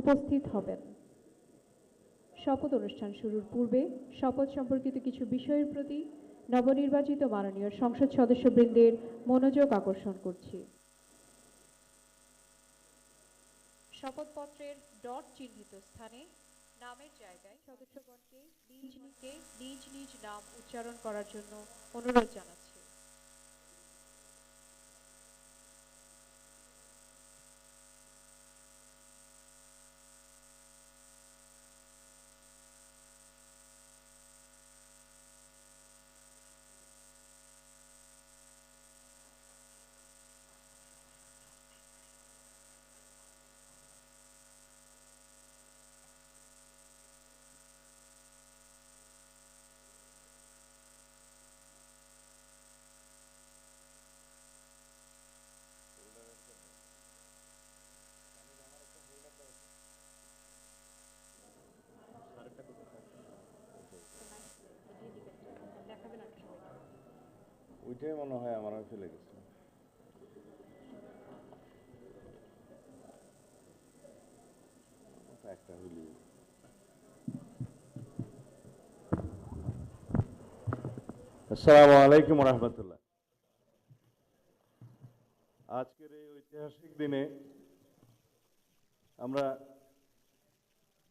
উপস্থিত হবেন। শপথ অনুষ্ঠান শুরুর পূর্বে শপথ সম্পর্কিত কিছু বিষয়ের প্রতি নবনির্বাচিত মাননীয় সংসদ সদস্যবৃন্দের মনোযোগ আকর্ষণ করছি। শপথপত্রের ডট চিহ্নিত স্থানে নামের জায়গায় সদস্যগণকে নিজ নিজ নাম উচ্চারণ করার জন্য অনুরোধ জানাচ্ছি। ওইটাই মনে হয় আমার ফেলে গেছে। একটা হইলি আসসালামু আলাইকুম রহমতুল্লাহ। আজকের এই ঐতিহাসিক দিনে আমরা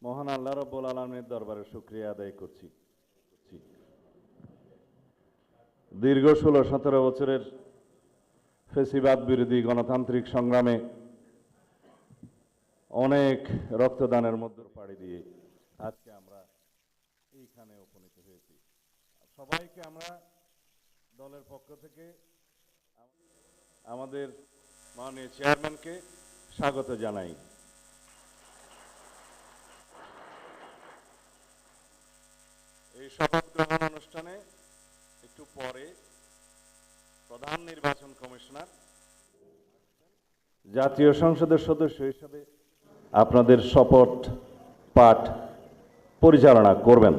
মহান আল্লাহ রাব্বুল আলামিনের দরবারে শুকরিয়া আদায় করছি। দীর্ঘ 16-17 বছরের ফ্যাসিবাদ বিরোধী গণতান্ত্রিক সংগ্রামে অনেক রক্তদানের মধ্যে পাড়ি দিয়ে আজকে আমরা এইখানে উপনীত হয়েছি। সবাইকে আমরা দলের পক্ষ থেকে আমাদের মাননীয় চেয়ারম্যানকে স্বাগত জানাই। এই শপথ গ্রহণ অনুষ্ঠানে একটু পরে প্রধান নির্বাচন কমিশনার জাতীয় সংসদের সদস্য হিসেবে আপনাদের শপথ পাঠ পরিচালনা করবেন।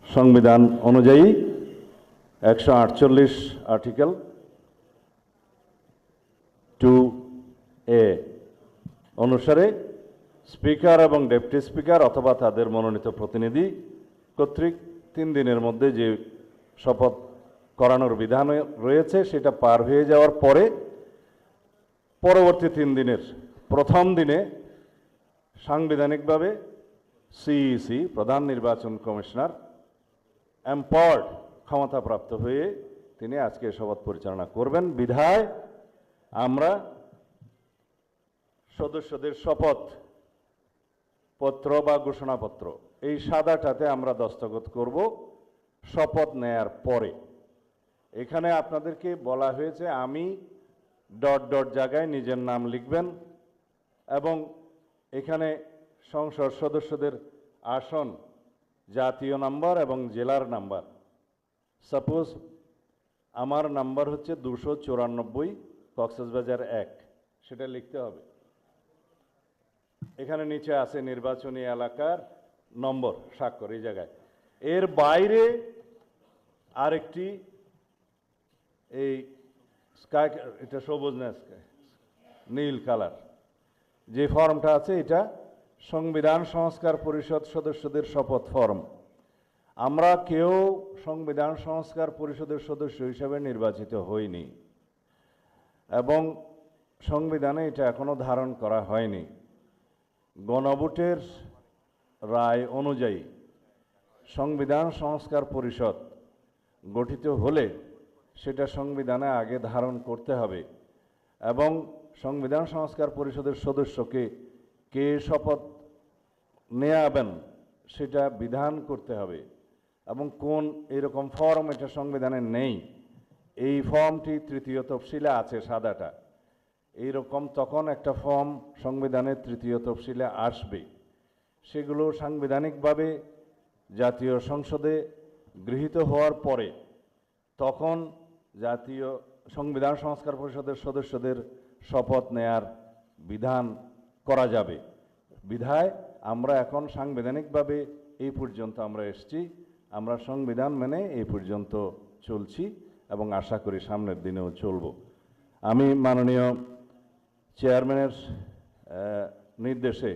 সংবিধান অনুযায়ী 148 আর্টিকেল 2A অনুসারে স্পিকার এবং ডেপুটি স্পিকার অথবা তাদের মনোনীত প্রতিনিধি কর্তৃক 3 দিনের মধ্যে যে শপথ করানোর বিধান রয়েছে সেটা পার হয়ে যাওয়ার পরে পরবর্তী 3 দিনের প্রথম দিনে সাংবিধানিকভাবে সিইসি প্রধান নির্বাচন কমিশনার এম্পাওয়ার্ড ক্ষমতাপ্রাপ্ত হয়ে তিনি আজকে শপথ পরিচালনা করবেন। বিধায় আমরা সদস্যদের শপথ পত্র বা ঘোষণাপত্র এই সাদাটাতে আমরা দস্তখত করব শপথ নেয়ার পরে। এখানে আপনাদেরকে বলা হয়েছে আমি ডট ডট জায়গায় নিজের নাম লিখবেন এবং এখানে সংসদ সদস্যদের আসন, জাতীয় নাম্বার এবং জেলার নাম্বার। সাপোজ আমার নাম্বার হচ্ছে 294 কক্সবাজার 1, সেটা লিখতে হবে। এখানে নিচে আছে নির্বাচনী এলাকার নম্বর, স্বাক্ষর এই জায়গায়। এর বাইরে আরেকটি এই স্কাই, এটা সবুজ না স্কাই, নীল কালার যে ফর্মটা আছে এটা সংবিধান সংস্কার পরিষদ সদস্যদের শপথ ফর্ম। আমরা কেউ সংবিধান সংস্কার পরিষদের সদস্য হিসেবে নির্বাচিত হইনি এবং সংবিধানে এটা এখনো ধারণ করা হয়নি। গণভোটের রায় অনুযায়ী সংবিধান সংস্কার পরিষদ গঠিত হলে সেটা সংবিধানে আগে ধারণ করতে হবে এবং সংবিধান সংস্কার পরিষদের সদস্যকে কে শপথ নেয়াবেন সেটা বিধান করতে হবে এবং কোন এরকম ফর্ম এটা সংবিধানে নেই। এই ফর্মটি 3য় তফসিলে আছে সাদাটা, এইরকম তখন একটা ফর্ম সংবিধানের 3য় তফসিলে আসবে। সেগুলো সাংবিধানিকভাবে জাতীয় সংসদে গৃহীত হওয়ার পরে তখন জাতীয় সংবিধান সংস্কার পরিষদের সদস্যদের শপথ নেয়ার বিধান করা যাবে। বিধায় আমরা এখন সাংবিধানিকভাবে এই পর্যন্ত আমরা এসেছি, আমরা সংবিধান মেনে এই পর্যন্ত চলছি এবং আশা করি সামনের দিনেও চলব। আমি মাননীয় চেয়ারম্যানের নির্দেশে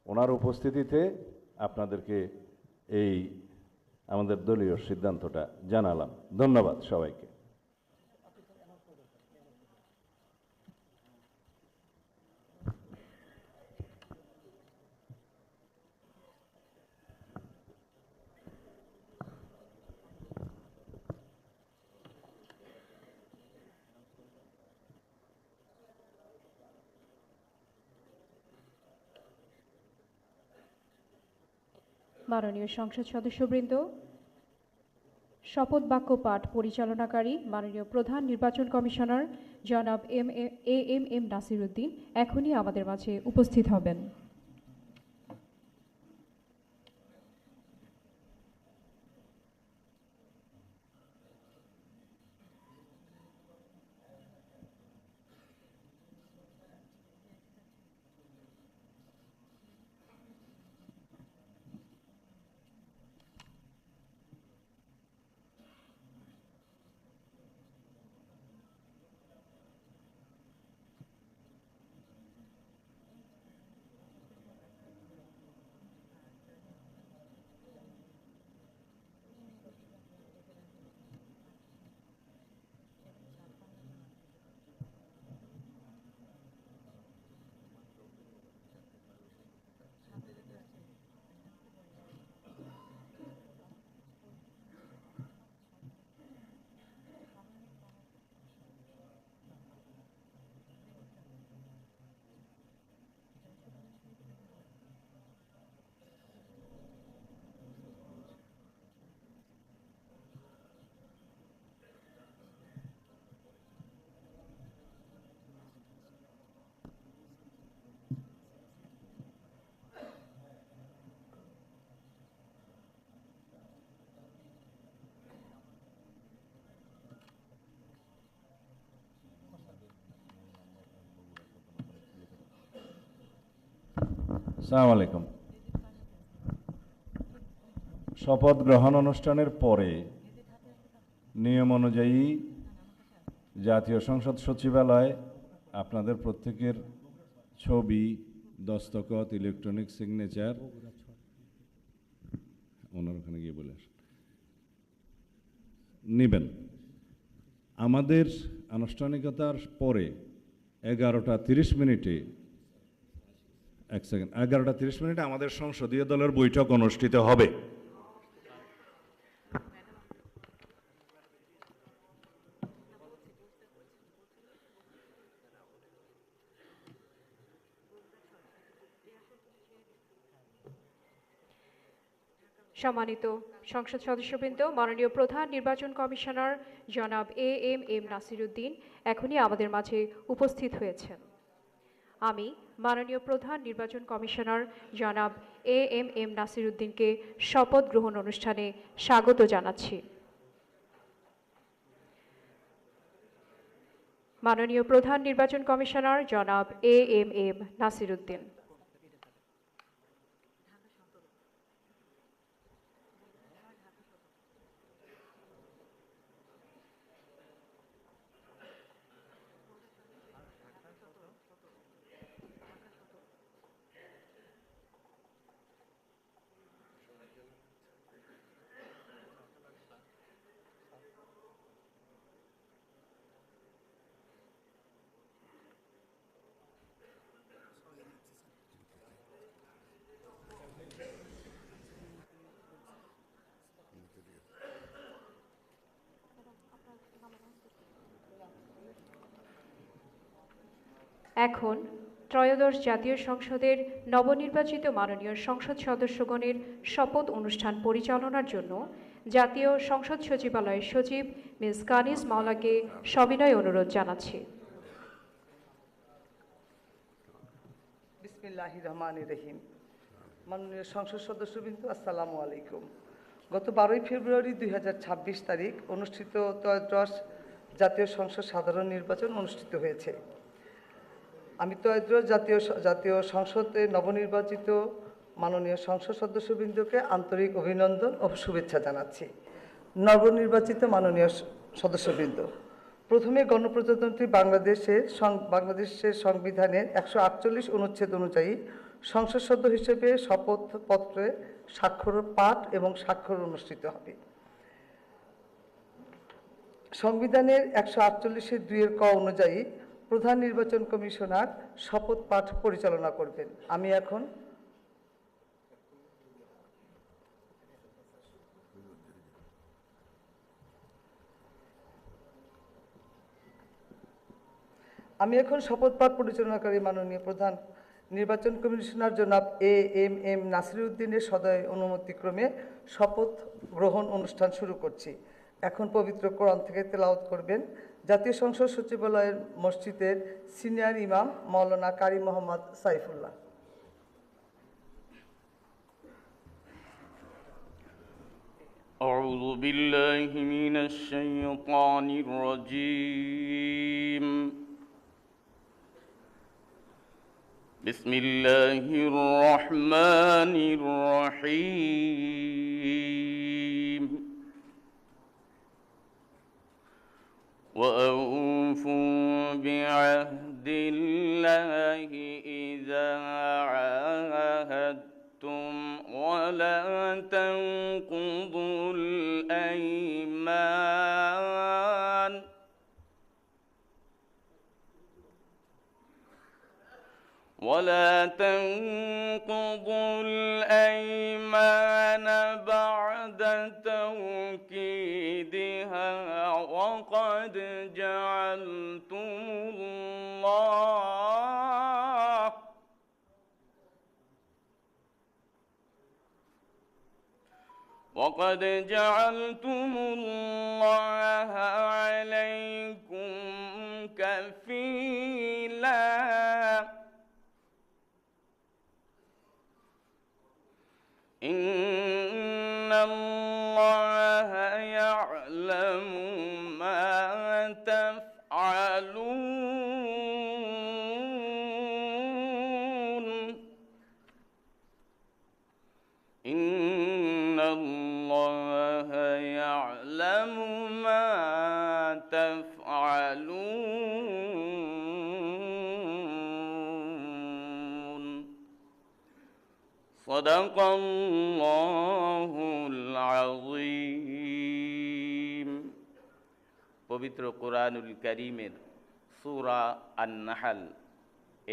ওনার উপস্থিতিতে আপনাদেরকে এই আমাদের দলীয় সিদ্ধান্তটা জানালাম। ধন্যবাদ সবাইকে। মাননীয় সংসদ সদস্যবৃন্দ, শপথ বাক্য পাঠ পরিচালনাকারী মাননীয় প্রধান নির্বাচন কমিশনার জনাব এম নাসির উদ্দিন এখনই আমাদের মাঝে উপস্থিত হবেন। আসসালামু আলাইকুম। শপথ গ্রহণ অনুষ্ঠানের পরে নিয়ম অনুযায়ী জাতীয় সংসদ সচিবালয় আপনাদের প্রত্যেকের ছবি, দস্তখত, ইলেকট্রনিক সিগনেচার ওনার ওখানে গিয়ে বলে নেবেন। আমাদের আনুষ্ঠানিকতার পরে 11:30 আমাদের সংসদীয় দলের বৈঠক অনুষ্ঠিত হবে। সম্মানিত সংসদ সদস্যবৃন্দ, মাননীয় প্রধান নির্বাচন কমিশনার জনাব এম নাসির উদ্দিন এখনই আমাদের মাঝে উপস্থিত হয়েছেন। আমি মাননীয় প্রধান নির্বাচন কমিশনার জনাব এম নাসির উদ্দিনকে শপথ গ্রহণ অনুষ্ঠানে স্বাগত জানাচ্ছি। মাননীয় প্রধান নির্বাচন কমিশনার জনাব এম নাসির উদ্দিন। এখন ত্রয়োদশ জাতীয় সংসদের নবনির্বাচিত মাননীয় সংসদ সদস্যগণের শপথ অনুষ্ঠান পরিচালনার জন্য জাতীয় সংসদ সচিবালয়ের সচিব মিস কানিজ মাওলাকে সবিনয় অনুরোধ জানাচ্ছি। বিসমিল্লাহির রহমানির রহিম। মাননীয় সংসদ সদস্যবৃন্দ, আসসালামু আলাইকুম। গত 12 ফেব্রুয়ারি 2026 তারিখ অনুষ্ঠিত ত্রয়োদশ জাতীয় সংসদ সাধারণ নির্বাচন অনুষ্ঠিত হয়েছে। আমি ত্রয়োদশ জাতীয় সংসদে নবনির্বাচিত মাননীয় সংসদ সদস্যবৃন্দকে আন্তরিক অভিনন্দন ও শুভেচ্ছা জানাচ্ছি। নবনির্বাচিত মাননীয় সদস্যবৃন্দ, প্রথমে গণপ্রজাতন্ত্রী বাংলাদেশের সংবিধানের 148 অনুচ্ছেদ অনুযায়ী সংসদ সদস্য হিসেবে শপথপত্রে স্বাক্ষর পাঠ এবং স্বাক্ষর অনুষ্ঠিত হবে। সংবিধানের 148(2) ক অনুযায়ী প্রধান নির্বাচন কমিশনার শপথ পাঠ পরিচালনা করবেন। আমি এখন শপথ পাঠ পরিচালনাকারী মাননীয় প্রধান নির্বাচন কমিশনার জনাব এএমএম নাসিরউদ্দিনের সদয় অনুমতিক্রমে শপথ গ্রহণ অনুষ্ঠান শুরু করছি। এখন পবিত্র কোরআন থেকে তেলাওয়াত করবেন জাতীয় সংসদ সচিবালয়ের মসজিদের সিনিয়র ইমাম মাওলানা কারি মোহাম্মদ সাইফুল্লাহ। أعوذ بالله من الشيطان الرجيم. بسم الله الرحمن الرحيم. وأوفوا بعهد الله إذا عاهدتم ولا تنقضوا الأيمان بعد توكيدها وقد جعلتم الله عليكم كفيلا. إن الله يعلم ما تفعلون. إن الله يعلم ما تفعلون. صدق الله العظيم. পবিত্র কোরআনুল কারীমের সূরা আন-নাহল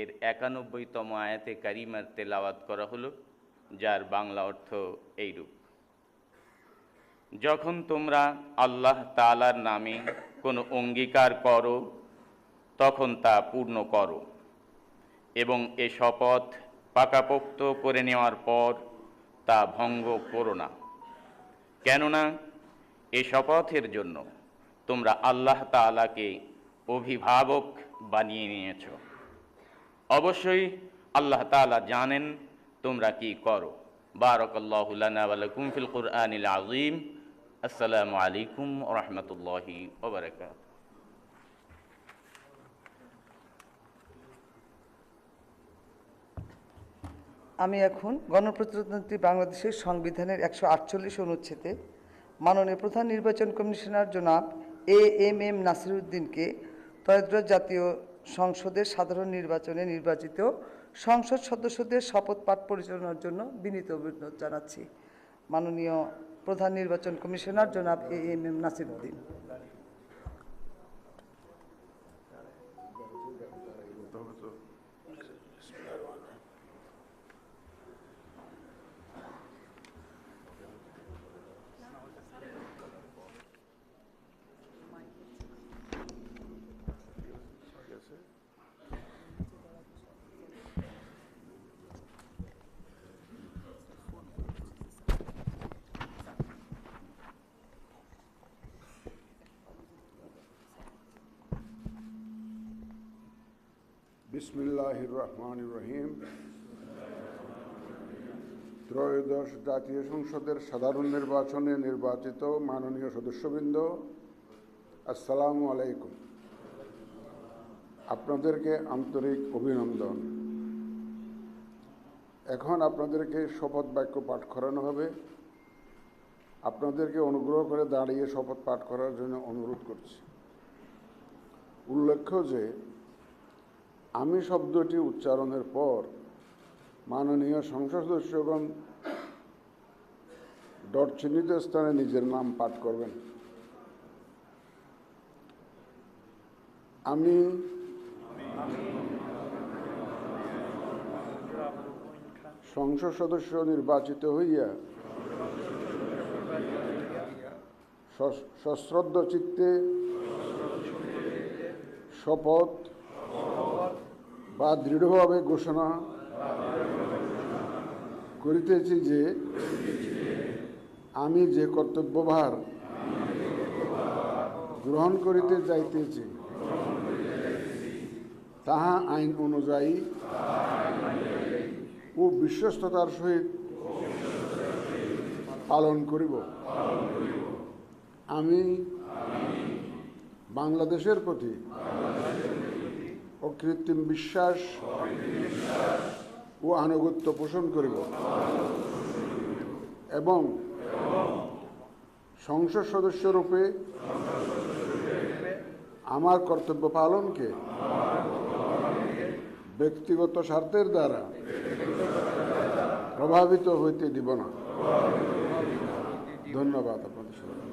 এর 91তম আয়াতে কারিমার তেলাওয়াত করা হলো, যার বাংলা অর্থ এইরূপ: যখন তোমরা আল্লাহ তাআলার নামে কোনো অঙ্গীকার করো তখন তা পূর্ণ করো এবং এ শপথ পাকাপোক্ত করে নেওয়ার পর তা ভঙ্গ করো না, কেননা এ শপথের জন্য তোমরা আল্লাহ তাআলাকে অভিভাবক বানিয়ে নিয়েছ। অবশ্যই আল্লাহ তাআলা জানেন তোমরা কি করো। বারাকাল্লাহু লানা ওয়া লাকুম ফিল কুরআনিল আযীম। আসসালামু আলাইকুম ওয়া রাহমাতুল্লাহি ওয়া বারাকাতুহু। আমি এখন গণপ্রজাতন্ত্রী বাংলাদেশের সংবিধানের 148 অনুচ্ছেদে মাননীয় প্রধান নির্বাচন কমিশনার জনাব এএমএম নাসিরউদ্দিনকে ত্রয়োদশ জাতীয় সংসদের সাধারণ নির্বাচনে নির্বাচিত সংসদ সদস্যদের শপথ পাঠ পরিচালনার জন্য বিনীত অনুরোধ জানাচ্ছি। মাননীয় প্রধান নির্বাচন কমিশনার জনাব এএমএম নাসিরউদ্দিন। বিসমিল্লাহির রহমানির রহিম। ত্রয়োদশ জাতীয় সংসদের সাধারণ নির্বাচনে নির্বাচিত মাননীয় সদস্যবৃন্দ, আসসালামু আলাইকুম। আপনাদেরকে আন্তরিক অভিনন্দন। এখন আপনাদেরকে শপথ বাক্য পাঠ করানো হবে। আপনাদেরকে অনুগ্রহ করে দাঁড়িয়ে শপথ পাঠ করার জন্য অনুরোধ করছি। উল্লেখ্য যে আমি শব্দটি উচ্চারণের পর মাননীয় সংসদ সদস্যগণ ডট চিহ্নিত স্থানে নিজের নাম পাঠ করবেন। আমি সংসদ সদস্য নির্বাচিত হইয়া সশ্রদ্ধ চিত্তে শপথ বা দৃঢ়ভাবে ঘোষণা করিতেছি যে আমি যে কর্তব্যভার গ্রহণ করিতে যাইতেছি তাহা আইন অনুযায়ী ও বিশ্বস্ততার সহিত পালন করিব। আমি বাংলাদেশের প্রতি অকৃত্রিম বিশ্বাস ও আনুগত্য পোষণ করিব এবং সংসদ সদস্যরূপে আমার কর্তব্য পালনকে ব্যক্তিগত স্বার্থের দ্বারা প্রভাবিত হইতে দিব না। ধন্যবাদ আপনাদের সবাইকে।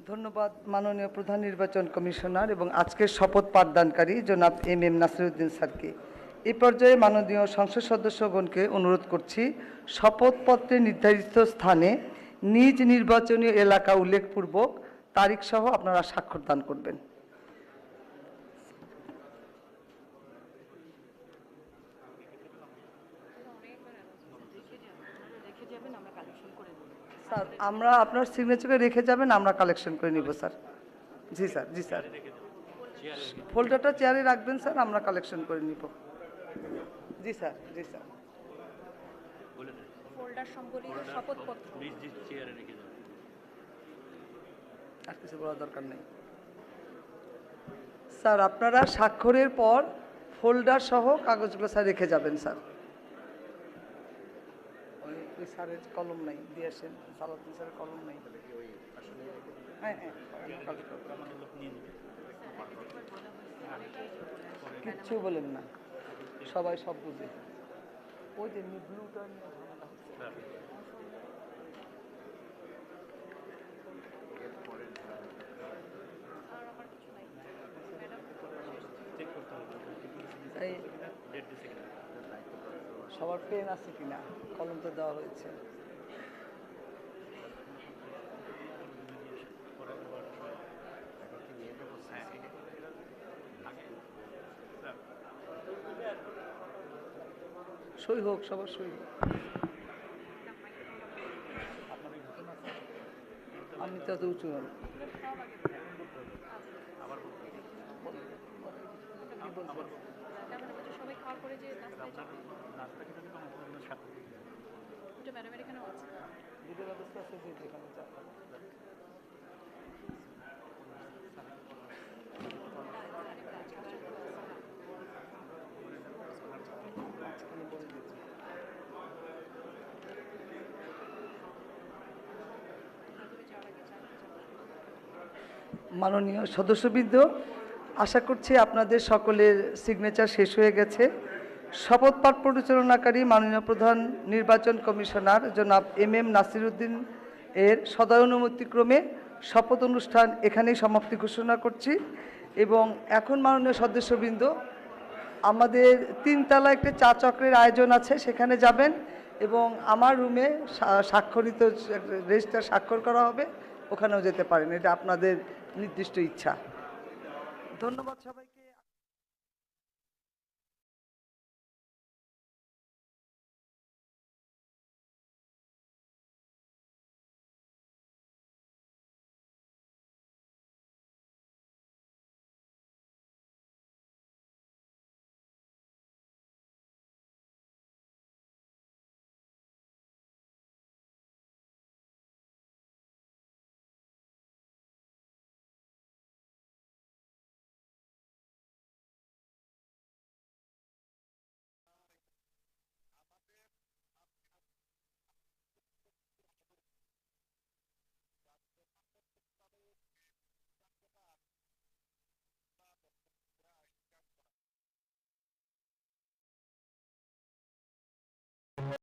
ধন্যবাদ মাননীয় প্রধান নির্বাচন কমিশনার এবং আজকের শপথ পাঠদানকারী জনাব এম নাসিরউদ্দিন স্যারকে। এই পর্যায়ে মাননীয় সংসদ সদস্যগণকে অনুরোধ করছি শপথপত্রে নির্ধারিত স্থানে নিজ নির্বাচনী এলাকা উল্লেখপূর্বক তারিখ সহ আপনারা স্বাক্ষর দান করবেন। স্যার আমরা আপনার সিগনেচারে রেখে যাবেন, আমরা কালেকশন করে নিব স্যার। জি স্যার, জি স্যার, ফোল্ডারটা চেয়ারে রাখবেন স্যার, আমরা কালেকশন করে নিব। জি স্যার, জি স্যার। ফোল্ডার সম্বলিত শপথপত্র আর কিছু বলার দরকার নেই স্যার। আপনারা স্বাক্ষরের পর ফোল্ডার সহ কাগজগুলো স্যার রেখে যাবেন স্যার। ওই স্যারের কলম নাই, দিয়ে আসেন। সালাউদ্দিন স্যারের কলম নাই। হ্যাঁ হ্যাঁ, কিচ্ছু বলেন না, সবাই সব বুঝে। ওই যে ব্লুটা নিয়ে ঝামেলা হচ্ছে। এই সবার পেন আছে কিনা? কলম তো দেওয়া হয়েছে। সই হোক, সবার সই হোক। আমি তো এত উঁচু না। সবাই খাওয়ার পরে যে ম্যাডামের এখানেও আছে। ভিডিও ব্যবস্থা আছে যে যেখানে যান। মাননীয় সদস্যবৃন্দ, আশা করছি আপনাদের সকলের সিগনেচার শেষ হয়ে গেছে। শপথ পাঠ পরিচালনাকারী মাননীয় প্রধান নির্বাচন কমিশনার জনাব এম নাসিরউদ্দিন এর সদয়ানুমতিক্রমে শপথ অনুষ্ঠান এখানেই সমাপ্তি ঘোষণা করছি। এবং এখন মাননীয় সদস্যবৃন্দ, আমাদের 3 তলায় একটা চা চক্রের আয়োজন আছে, সেখানে যাবেন এবং আমার রুমে স্বাক্ষরিত রেজিস্টার স্বাক্ষর করা হবে, ওখানেও যেতে পারেন। এটা আপনাদের নির্দিষ্ট ইচ্ছা। ধন্যবাদ সবাইকে।